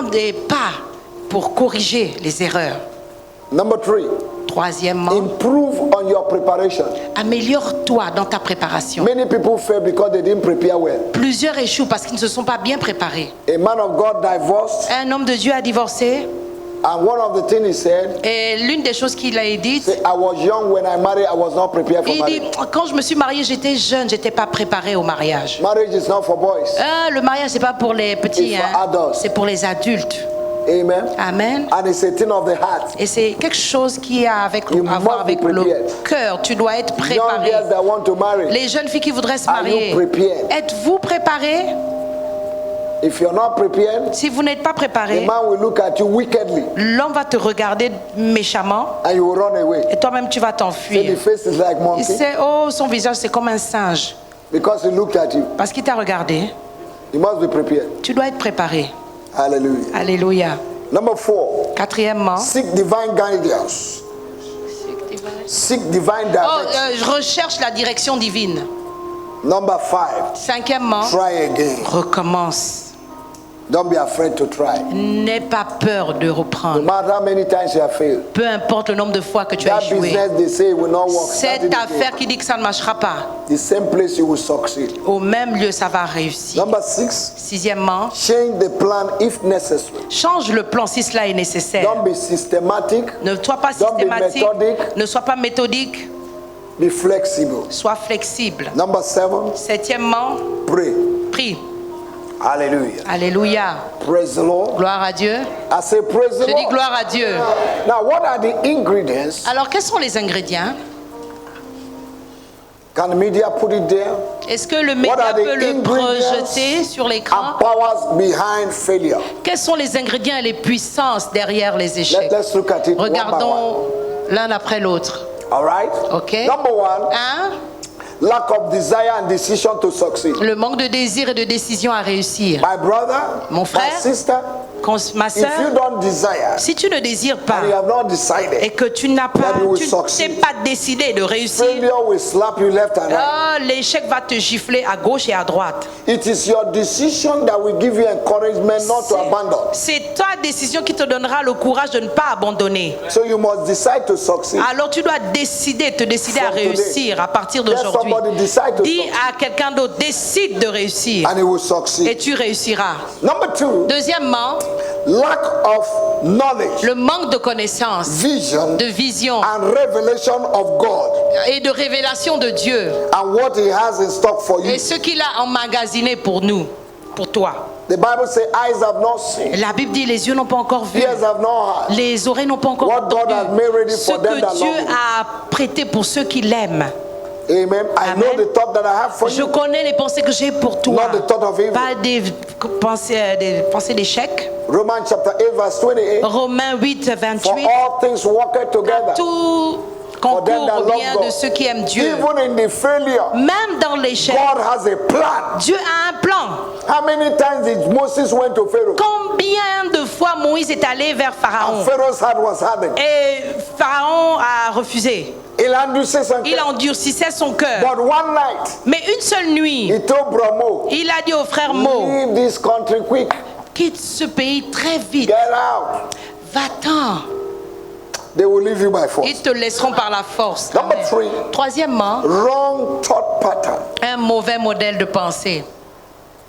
prends des pas pour corriger les erreurs. Number 3, Troisièmement, improve on your preparation. améliore-toi dans ta préparation. Many people fail because they didn't prepare well. Plusieurs échouent parce qu'ils ne se sont pas bien préparés. A man of God divorced, Un homme de Dieu a divorcé and one of the things he said, et l'une des choses qu'il a dit, say, I was young when I married, I was not prepared for il dit, marriage. quand je me suis mariée, j'étais jeune, j'étais pas préparée au mariage. Marriage is not for boys. Le mariage, c'est pas pour les petits, It's for adults. c'est pour les adultes. Amen. Amen. And it's a thing of the heart. Et c'est quelque chose qui a You à voir must avec be le prepared. cœur. Tu dois être Young préparé. girls that want to marry, Les jeunes filles qui voudraient se are you marier, prepared? êtes-vous préparés? If you're not prepared, Si vous n'êtes pas the préparé, man will look at you wickedly l'homme va te regarder méchamment and you will run away. et toi-même tu vas Say the t'enfuir. face is like Il monkey sait, oh, son visage c'est comme un singe. because he looked at you. Parce qu'il t'a regardé. You must be prepared. Tu dois être préparé. Hallelujah. Alléluia. Number 4, Quatrièmement, seek divine guidance. Seek divine direction. je recherche la direction divine. Number 5, Cinquièmement, try again. recommence. Don't be afraid to try. N'aie pas peur de No reprendre. matter how many times you have failed. Peu importe le nombre de fois que tu as That échoué. business they say will not work. Start Cette it affaire again. qui dit que ça ne marchera pas, The same place you will succeed. au même lieu ça va réussir. Number 6, Sixièmement, change the plan if necessary. change le plan si cela est nécessaire. Don't be systematic. Ne sois pas Don't be systématique, methodic. ne sois pas méthodique, Be flexible. sois flexible. Number 7, Septièmement, pray. prie. Hallelujah. Alléluia. Praise the Lord. Gloire à Dieu. I say praise the Je dis Lord. gloire à Dieu. Now, what are the ingredients? Alors, quels sont les ingrédients? Can the media put it there? Est-ce que le What média are the peut le ingredients projeter sur l'écran? and powers behind failure? Quels sont les ingrédients et les puissances derrière les échecs? Let's look at it one by one. Regardons l'un après l'autre. All right? Ok. Number 1, Hein? lack of desire and decision to succeed. Le manque de désir et de décision à réussir. My brother, Mon frère, my sister, Ma if you soeur, don't desire si tu ne désires pas and you have not decided, et que tu n'as pas, that you will tu ne succeed. t'es pas décidé de réussir, failure will slap you left and right. l'échec va te gifler à gauche et à droite. It is your decision that will give you encouragement not to abandon. C'est ta décision qui te donnera le courage de ne pas abandonner. So you must decide to succeed. Alors tu dois te décider à From today. réussir à partir Let d'aujourd'hui. somebody decide to Dis succeed à quelqu'un d'autre, décide de réussir and he will et succeed. tu réussiras. Number 2, Deuxièmement, lack of knowledge, le manque de connaissance, vision, de vision and revelation of God et de révélation de Dieu and what he has in stock for you. et ce qu'il a emmagasiné pour nous, pour toi. The Bible says eyes have not seen, La Bible dit les yeux n'ont pas encore vu, ears have not heard. les oreilles n'ont pas encore What God has made ready entendu ce for them that que Dieu love him. a prêté pour ceux qui l'aiment. Amen. I know Amen. the thought that I have for Je you. connais les pensées que j'ai pour toi, Not the thought of evil. pas des pensées d'échec. Romans chapter 8 verse 28. Romains 8, For 28. all things work together. Tout For them concourt that au love bien God. de ceux qui aiment Dieu. Even in the failure, Même dans l'échec, God has a plan. Dieu a un plan. How many times did Moses went to Pharaoh? Combien de fois Moïse est allé vers Pharaon And Pharaoh's heart was hardened. et Pharaon a refusé. Il endurcissait son Il cœur. endurcissait son cœur. But one night, Mais une seule nuit, he told Brahmo, il a dit au frère Mo, leave this country quick. quitte ce pays très vite. Get out. Va-t'en. They will leave you by force. Ils te laisseront par la force. Number Amen. 3, Troisièmement, wrong thought pattern. un mauvais modèle de pensée.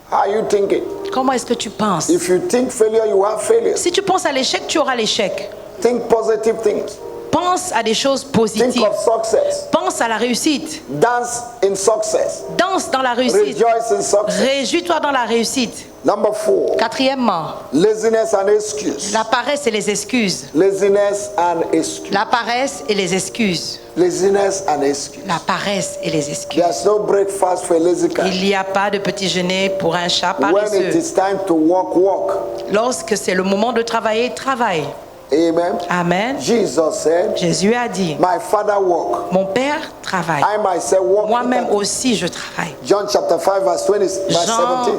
How are you thinking? Comment est-ce que tu penses? If you think failure, you have failure. Si tu penses à l'échec, tu auras l'échec. Think positive things. Pense à des choses Think positives. of success. Pense à la réussite. Dance in success. Danse dans la réussite. Rejoice in success. Réjouis-toi dans la réussite. Number 4, Quatrièmement, laziness and excuse. la paresse et les excuses. Laziness and excuse. La paresse et les excuses. Laziness and excuse. La paresse et les excuses. There's no breakfast for a lazy cat. Il n'y a pas de petit déjeuner pour un chat When it paresseux. is time to walk, walk. Lorsque c'est le moment de travailler, travaille. Amen. Amen. Jesus said, Jésus a dit, my father walk. mon Père travaille. I myself walk. Moi-même aussi, je travaille. John chapter 5 verse 20, verse Jean 17.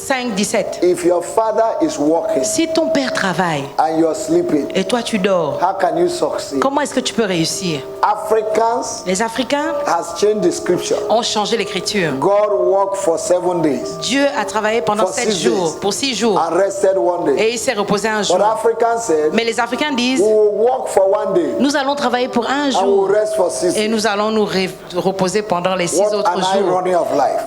5, 17. If your father is working Si ton père travaille and you're sleeping, et toi tu dors, how can you succeed? comment est-ce que tu peux réussir? Africans Les Africains has changed the scripture. ont changé l'écriture. God worked for 7 days Dieu a travaillé pendant For 7 6 jours, days. pour 6 jours, and rested 1 day. et il s'est reposé un But jour. Africans said, Mais les Africains we disent, will work for 1 day nous allons travailler pour un and we jour will rest for 6 et days. nous allons nous reposer pendant les 6 What autres an jours. irony of life.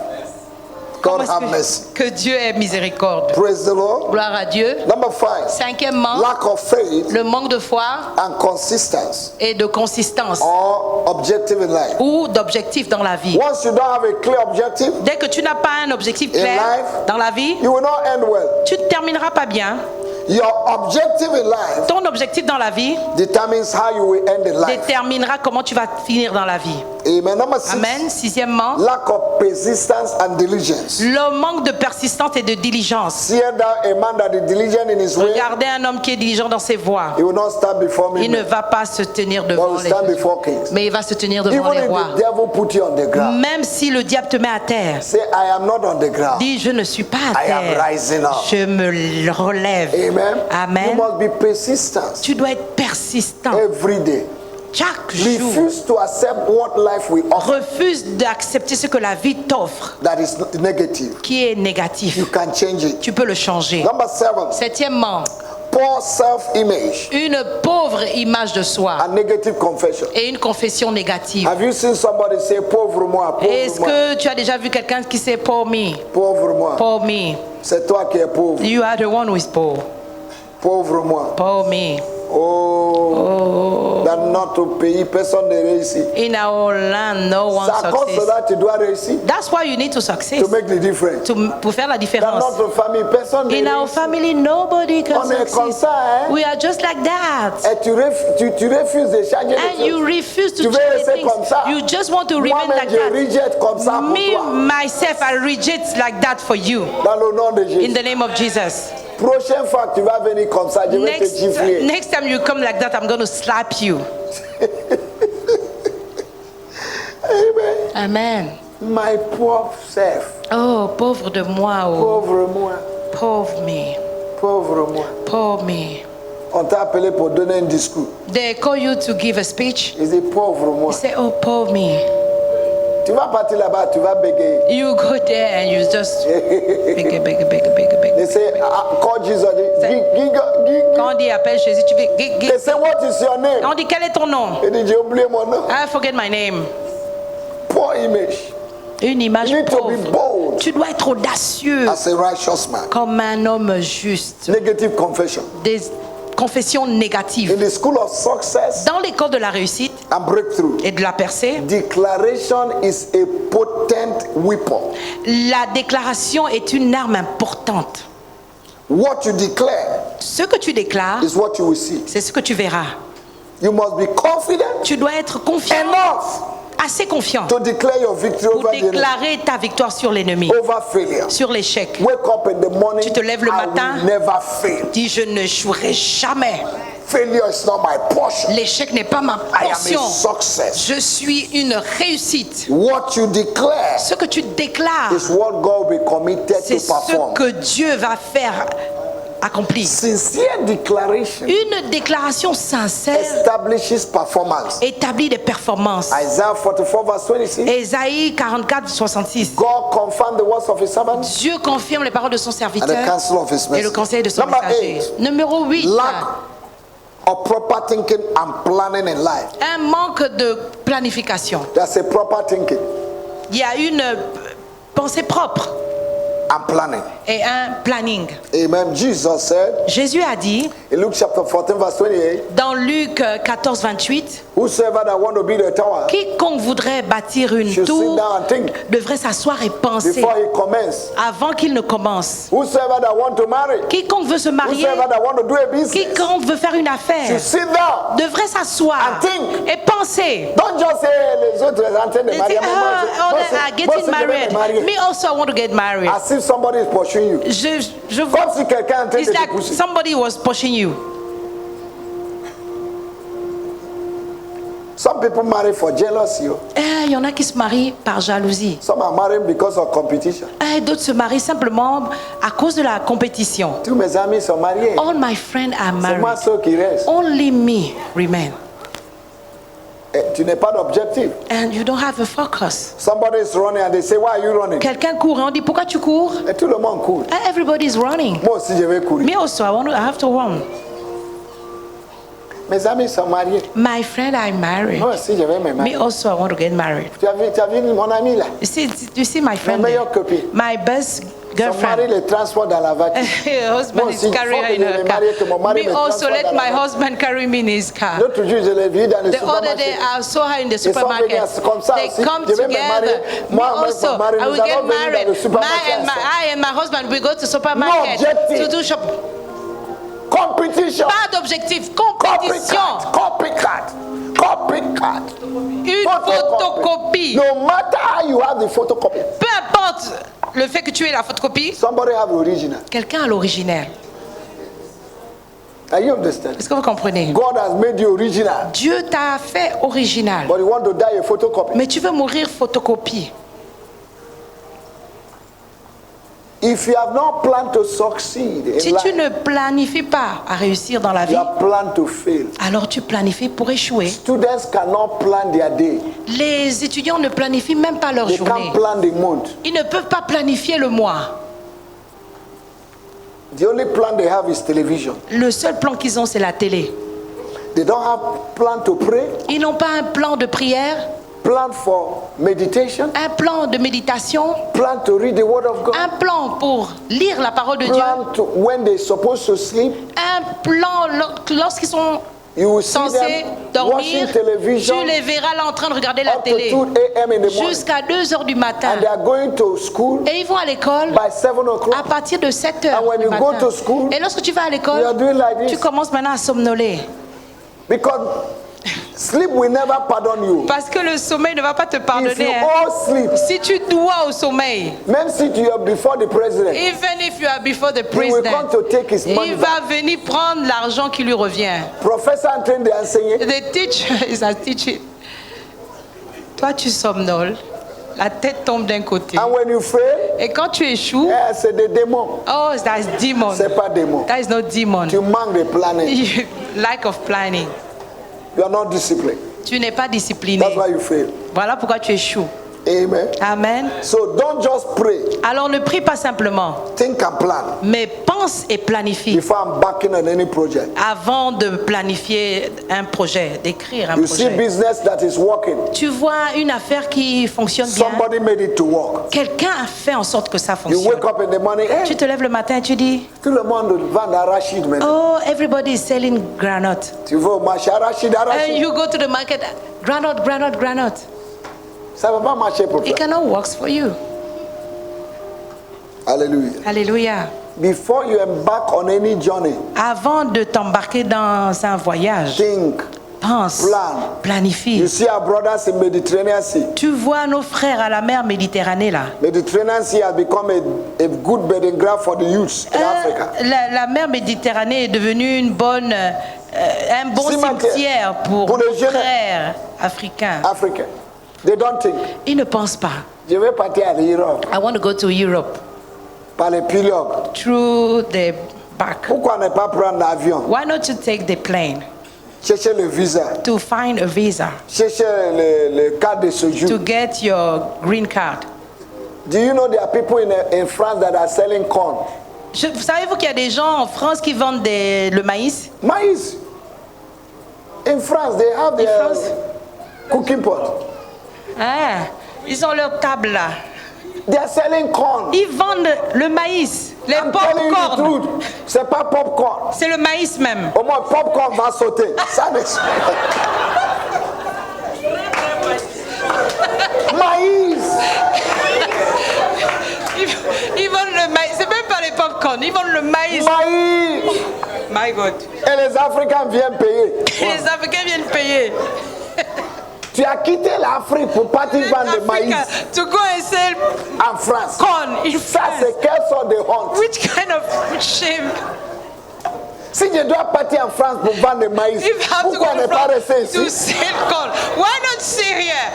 Comment God have est-ce mercy. que Dieu ait miséricorde. Praise the Lord. Gloire à Dieu. Number 5, Cinquièmement, lack of faith le manque de foi and consistency et de consistance or objective in life. ou d'objectif dans la vie. Once you don't have a clear objective, Dès que tu n'as pas un objectif In clair life, dans la vie, you will not end well. tu ne termineras pas bien. Your objective in life Ton objectif dans la vie determines how you will end in life. déterminera comment tu vas finir dans la vie. Amen. Number 6, Amen. Sixièmement, lack of persistence and diligence. le manque de persistance et de diligence. See thou a man that is diligent in his way, Regardez un homme qui est diligent dans ses voies. he will not stand before me, Il ne va pas se tenir but devant will les stand before kings. mais il va se tenir devant Even les if rois. the devil put you on the ground, Même si le diable te met à terre, say, I am not on the ground. dis je ne suis pas à I am terre. rising up. Je me relève. Amen. Amen. You must be persistent Tu dois être persistant every day. chaque jour. Refuse to accept what life will offer Refuse d'accepter ce que la vie t'offre that is negative. qui est négatif. You can change it. Tu peux le changer. Number 7, Septièmement, poor self-image une pauvre image de soi and negative confession. et une confession négative. Have you seen somebody say, pauvre moi, Est-ce pauvre moi, que tu as déjà vu quelqu'un qui sait pour me? pauvre moi? Pour me. C'est toi qui es pauvre. You are the one who is poor. Pauvre moi. Pour me. Oh, dans notre pays, personne ne réussit. In our land, no one C'est à cause de succeeds. ça que tu dois réussir. That's why you need to succeed. To make the difference. Pour faire la Dans différence. notre famille, personne ne In our réussit. family, nobody can On est comme succeed. ça, hein? We are just like that. Et tu refuses de changer And les you choses. refuse to Tu veux change rester things. comme ça. You just want to remain Moi-même, like je that. rejette comme ça pour Me, toi. myself, I reject like that for you. Dans le nom de In Jésus. the name of Jesus. Prochaine fois que tu vas venir comme ça, je vais te gifler. Next time you come like that, I'm going to slap you. Amen. Amen. My poor self. Oh, pauvre de moi, oh. Pauvre moi. Pauvre me. Pauvre moi. Pauvre me. On t'a appelé pour donner un discours. They call you to give a speech. Il dit pauvre moi. You say, oh, poor me. Tu vas partir là-bas, tu vas bégayer. You go there and you just beg. They say, call Jesus. Quand on dit appelle Jésus, tu fais They say, what is your name? Quand on dit quel est ton nom? Il dit, j'ai oublié mon nom. I forget my name. Poor image. Une image You need to be pauvre. bold Tu dois être audacieux as a righteous man. comme un homme juste. Negative confession. Des confessions In négatives. the school of success Dans l'école de la réussite and breakthrough, et de la percée, declaration is a potent weapon. la déclaration est une arme importante. What you declare Ce que tu déclares, is what you will see. c'est ce que tu verras. You must be confident Tu dois être confiant, enough assez confiant, to declare your victory pour over the enemy, déclarer ta victoire sur l'ennemi, over failure. sur l'échec. Wake up in the morning. Tu te lèves le I matin. will never fail. Dis, je ne jouerai jamais. Failure is not my portion. L'échec n'est pas ma I am portion. a success. Je suis une réussite. What you declare Ce que tu déclares, is what God will be committed c'est to ce perform. que Dieu va faire accomplir. Sincere declaration Une déclaration sincère establishes performance. établit des performances. Isaiah 44 verse 26. Ésaïe 44, 66. God confirmed the words of his servant Dieu confirme les paroles de son and the serviteur counsel of his et le message. conseil de son Number messager. 8. Numéro 8. Lack of proper thinking and planning in life. Un manque de planification. That's a proper thinking Il y a une pensée propre and planning. et un planning. Amen. Jesus said Jésus a dit in Luke chapter 14 verse 28, dans Luc 14, 28, whosoever that want to build a tower quiconque voudrait bâtir une should sit tour down and think devrait s'asseoir et penser before he commence. avant qu'il ne commence. Whosoever that want to marry, Quiconque veut se marier, whosoever that want to do a business, quiconque veut faire une affaire, should sit down. devrait s'asseoir And think. et penser. Don't just say les autres en train de They marier. say, oh, they are getting married. Me also, I want to get married. As if somebody is pursuing you. Je Comme si quelqu'un est en train It's de te like pousser. somebody was pushing you. Some people marry for jealousy. Il y en a qui se marient par jalousie. Some are marrying because of competition. D'autres se marient simplement à cause de la compétition. Tous mes amis sont mariés. All my friends are C'est moi married. seul qui reste. Only me remain. Et tu n'es pas d'objectif. And you don't have a focus. Somebody is running and they say, why are you running? Quelqu'un court et on dit pourquoi tu cours? Et tout le monde court. Everybody is running. Moi aussi, je vais courir. Me also, I have to run. Mes amis sont mariés. My friend are married. Moi aussi, je vais me marier. Me also, I want to get married. Tu as vu mon ami là? You see my Ma friend meilleure there? copine. My best Son mari girlfriend. le transporte dans la voiture. Her husband Moi is aussi, il carrying faut her que in je her me car. marie, que mon mari Me me also transporte let dans la my voiture. husband carry me in his car. L'autre jour, je l'ai vu dans le The other day, supermarché. I saw her in the Ils sont supermarket. venus comme ça They aussi. come Je vais me together. marier. Me Moi, avec also, mon mari, I nous will allons get venir dans le married. supermarché ensemble. I and my husband, we go to supermarket objective. to do shop. Competition. Pas d'objectif, compétition. Copycat. Une photocopie. No matter how you have the photocopy. Peu importe le fait que tu aies la photocopie, Somebody have original. quelqu'un a l'original. Are you understand? Est-ce que vous comprenez? God has made you original. Dieu t'a fait original. But you want to die a photocopy. Mais tu veux mourir photocopie. If you have not planned to succeed in Si tu life, ne planifies pas à réussir dans la you vie, have planned to fail. alors tu planifies pour échouer. Students cannot plan their day. Les étudiants ne planifient même pas leur They journée. can't plan the month. Ils ne peuvent pas planifier le mois. The only plan they have is television. Le seul plan qu'ils ont, c'est la télé. They don't have plan to pray, Ils n'ont pas un plan de prière, plan for meditation, un plan de méditation, plan to read the word of God, un plan pour lire la parole de Dieu, plan to when they're supposed to sleep. un plan lorsqu'ils sont You will see censés them dormir. watching television Tu les verras là en train de regarder la up to télé 2 a.m. in the morning. jusqu'à 2 heures du matin. And they are going to school Et ils vont à l'école by 7 à o'clock. partir de 7 heures And when du you go matin. to school, Et lorsque tu vas à You are l'école, doing like tu this. commences maintenant à somnoler. Because sleep will never pardon you. Parce que le sommeil ne va pas te If you pardonner. hein. all sleep, Si tu dois au sommeil, même si tu es before the president, even if you are before the he will come president, to take his money il back. va venir prendre l'argent qui lui revient. Professor en train d'enseigner. The teacher is a teaching. Toi, tu somnoles. La tête tombe d'un côté. And when you fail, Et quand tu échoues, c'est des démons. oh, that's demon. C'est pas démon. That is not demon. Tu manques de planning. Lack of planning. You are not disciplined. Tu n'es pas discipliné. That's why you fail. Voilà pourquoi tu échoues. Amen. Amen. So don't just pray. Alors ne prie pas simplement, Think and plan mais pense et planifie before embarking on any project. avant de planifier un projet, d'écrire un You see projet. business that is working. Tu vois une affaire qui fonctionne bien. Somebody made it to work. Quelqu'un a fait en sorte que ça You fonctionne. wake up in the morning, Tu hey, te lèves le matin et tu dis, tout le monde vend arachide maintenant. oh, everybody is selling granite. Tu vas au marché, arachide, And arachide. you go to the market, granite, granite, granite. Ça ne va pas marcher pour toi. It cannot work for you. Hallelujah. Alléluia. Before you embark on any journey, Avant de t'embarquer dans un voyage, think. pense, Plan. planifie. You see our brothers in Mediterranean Sea. Tu vois nos frères à la mer Méditerranée là. Mediterranean Sea has become a good bedding ground for the youths in Africa. La mer Méditerranée est devenue un bon Cimetière cimetière pour pour nos les jeunes frères africains. Africa. They don't think. Ils ne pensent pas. Je vais partir à l'Europe I want to go to Europe par les pilotes. through the back. Pourquoi ne pas prendre l'avion? Why not you take the plane Chercher le visa. to find a visa Chercher le carte de séjour. to get your green card? Do you know there are people in France that are selling corn? Savez-vous qu'il y a des gens en France qui vendent le maïs? Maïs. In France, they have their France? cooking pot. Ah, ils ont leur table là. They are selling corn. Ils vendent le maïs, les I'm telling you the pop-corn. truth. C'est pas popcorn. C'est le maïs même. Au moins, popcorn va sauter. Ça Maïs. Ils vendent le maïs. C'est même pas les pop-corn. Ils vendent le maïs. Maïs. My God. Et les Africains viennent payer. Les Africains viennent payer. Tu as quitté l'Afrique pour partir vendre le maïs Africa, to go and sell en France. corn in Ça, France. c'est quelle sorte de honte? Which kind of shame? Si je dois partir en France pour vendre le maïs, If you have to go pourquoi ne to pas rester France to ici? sell corn, why not stay here?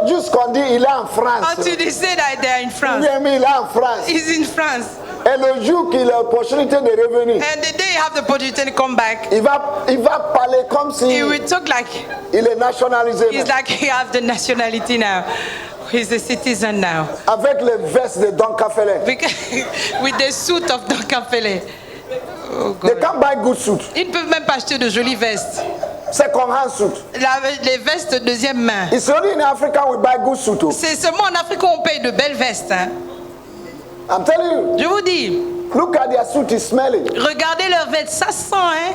Juste qu'on dit il est en France. Until they say that they are in France. Bien, mais il est en France. He's in France. Et le jour qu'il a l'opportunité de revenir, And the day you have the opportunity to come back, il va parler comme si he will talk like il est nationalisé. he's like he has the nationality now. He's a citizen now. Avec les vestes de Don Cafele. With the suit of Donkafele. Oh They God. can't buy good suit. Ils ne peuvent même pas acheter de jolies vestes. Second hand suit. Les vestes deuxième main. It's only in Africa we buy good suit. Oh. C'est seulement en Afrique qu'on paye de belles vestes. Hein. I'm telling you. Je vous dis, Look at their suit, it's smelling. regardez leurs vestes, ça sent. Hein.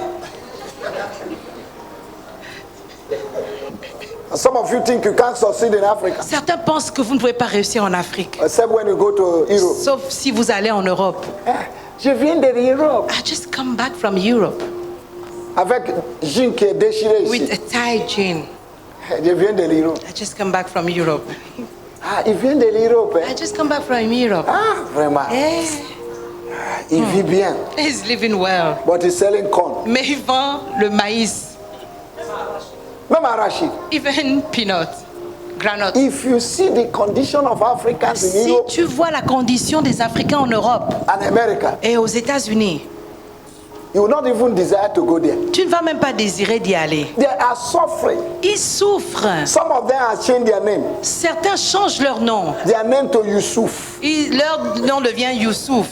Some of you think you can't succeed in Africa. Certains pensent que vous ne pouvez pas réussir en Afrique. Except when you go to Europe. Sauf si vous allez en Europe. Je viens de l'Europe. I just come back from Europe Avec jean qui est déchiré with ici. a tie jean. Je viens de l'Europe. I just come back from Europe. Ah, il vient de l'Europe. I just come back from Europe. Ah, vraiment. Yeah. Il vit bien. He's living well. But he's selling corn. Mais il vend le maïs, Même arachide. even peanut, granite. If you see the condition of Africans in Si Europe tu vois la condition des Africains en Europe and America, et aux États-Unis, you will not even desire to go there. tu ne vas même pas désirer d'y aller. They are suffering. Ils souffrent. Some of them have changed their name. Certains changent leur nom. Their name to Yusuf. Leur nom devient Youssouf.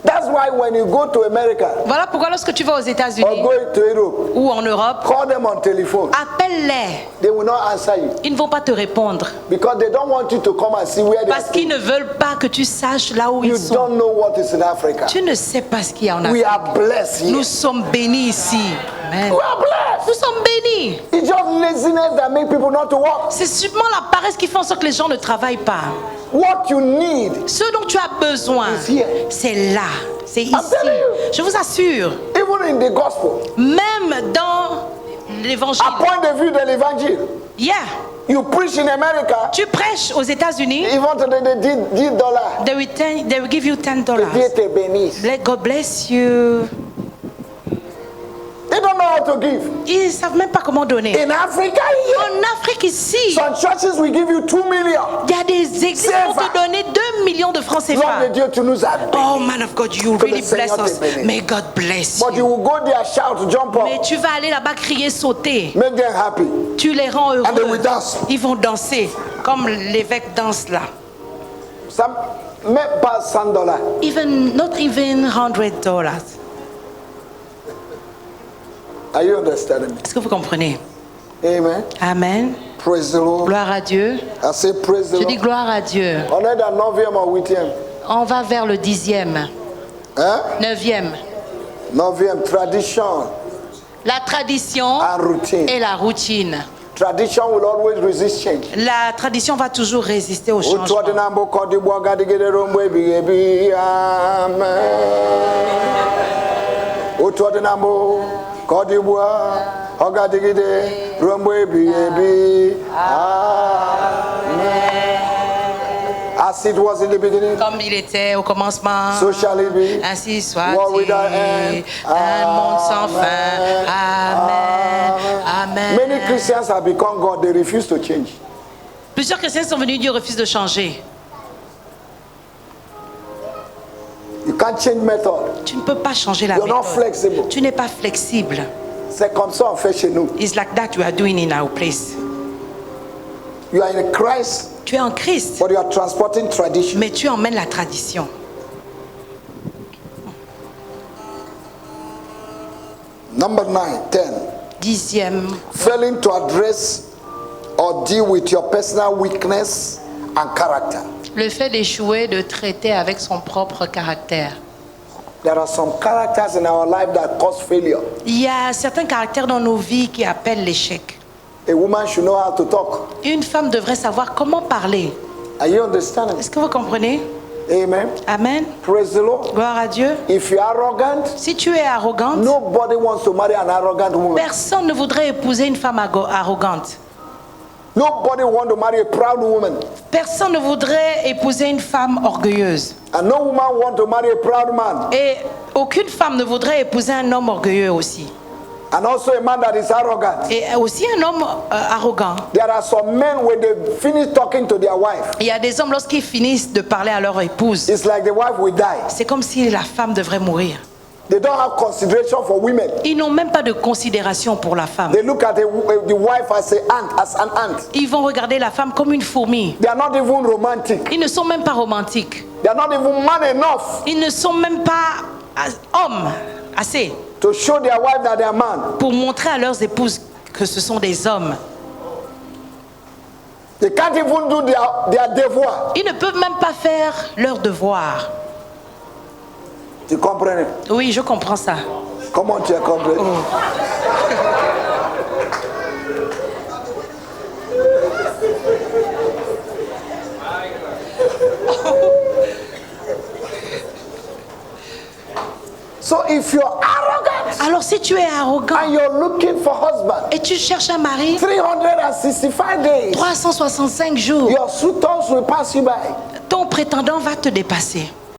That's why when you go to America Voilà pourquoi lorsque tu vas aux or États-Unis go to Europe, ou en Europe, call them on telephone. appelle-les. They will not answer you Ils ne vont pas te répondre because they don't want you to come and see where they are parce qu'ils staying. ne veulent pas que tu saches là où You ils sont. don't know what is in Africa. Tu ne sais pas ce qu'il y a en We Afrique. are blessed here. Nous sommes bénis ici. Amen. We are blessed. Nous sommes bénis. It's just laziness that make people not to work. C'est sûrement la paresse qui fait en sorte que les gens ne travaillent pas. What you need, Ce dont tu as besoin, It's here. c'est là. C'est ici. telling you. Je vous assure, even in the gospel, même dans l'évangile, a point de vue de l'évangile, yeah, you preach in America, tu prêches aux États-Unis, even to the $10. they will give you $10. Dieu te bénisse. Let God bless you. They don't know how to give. Ils ne savent même pas comment donner. In Africa, here, En Afrique ici, some churches will give you 2 million. il y a des églises qui vont te donner 2 millions de francs L'homme de CFA. Dieu, tu nous as bénis. Oh man of God, you Que le really bless Seigneur te us. bénisse. May God bless But you you. will go there, shout, jump Mais up, tu vas aller là-bas crier, sauter. make them happy. Tu les rends And they heureux. will dance. Ils vont danser comme l'évêque danse là. Some, même pas $100. Even not even $100. Are you understanding me? Est-ce que vous comprenez? Amen. Amen. Praise the Lord. Gloire à Dieu. I say praise the Je dis Lord. gloire à Dieu. On est dans 9e ou 8e. On va vers le 10e, Hein? 9e. 9e, tradition La tradition and routine. et la routine. Tradition will always resist change. La tradition va toujours résister au changement. Utwadenambo kodibwa gadigede rombo ebi amen. Utwadenambo kodibwa ogadigede rombo ebi amen. As it was in the beginning, Comme il était au commencement, so shall it be. ainsi World soit-il. without end. Un monde sans fin. Amen. Amen. Many Christians have become God, they refuse to change. Plusieurs chrétiens sont venus, Dieu refuse de changer. You can't change method. Tu ne peux pas changer la You're not méthode. flexible. Tu n'es pas flexible. C'est comme ça on fait chez nous. It's like that you are doing in our place. You are in Christ, Tu es en Christ, but you are transporting tradition. mais tu emmènes la tradition. Number 9, 10. 10e, Failing to address or deal with your personal weakness and character. le fait d'échouer, de traiter avec son propre caractère. There are some characters in our life that cause failure. Il y a certains caractères dans nos vies qui appellent l'échec. A woman should know how to talk. Une femme devrait savoir comment parler. Are you understanding? Est-ce que vous comprenez? Amen. Amen. Praise the Lord. Gloire à Dieu. If you're arrogant, Si tu es arrogante, nobody wants to marry an arrogant woman. personne ne voudrait épouser une femme arrogante. Nobody want to marry a proud woman. Personne ne voudrait épouser une femme orgueilleuse. And no woman want to marry a proud man. Et aucune femme ne voudrait épouser un homme orgueilleux aussi. And also a man that is arrogant. Et aussi un homme arrogant. There are some men when they finish talking to their wife, Il y a des hommes, lorsqu'ils finissent de parler à leur épouse, it's like the wife will die. c'est comme si la femme devrait mourir. They don't have consideration for women. Ils n'ont même pas de considération pour la femme. They look at the wife as an ant. Ils vont regarder la femme comme une fourmi. They are not even romantic. Ils ne sont même pas romantiques. They are not even man enough Ils ne sont même pas hommes assez to show their wife that they are man. pour montrer à leurs épouses que ce sont des hommes. They can't even do their devoir. Ils ne peuvent même pas faire leur devoir. Tu comprends? Oui, je comprends ça. Comment tu as compris? So if you're arrogant Alors si tu es arrogant and you're looking for husband, et tu cherches un mari, 365 days, 365 jours, your suitors will pass you by. ton prétendant va te dépasser.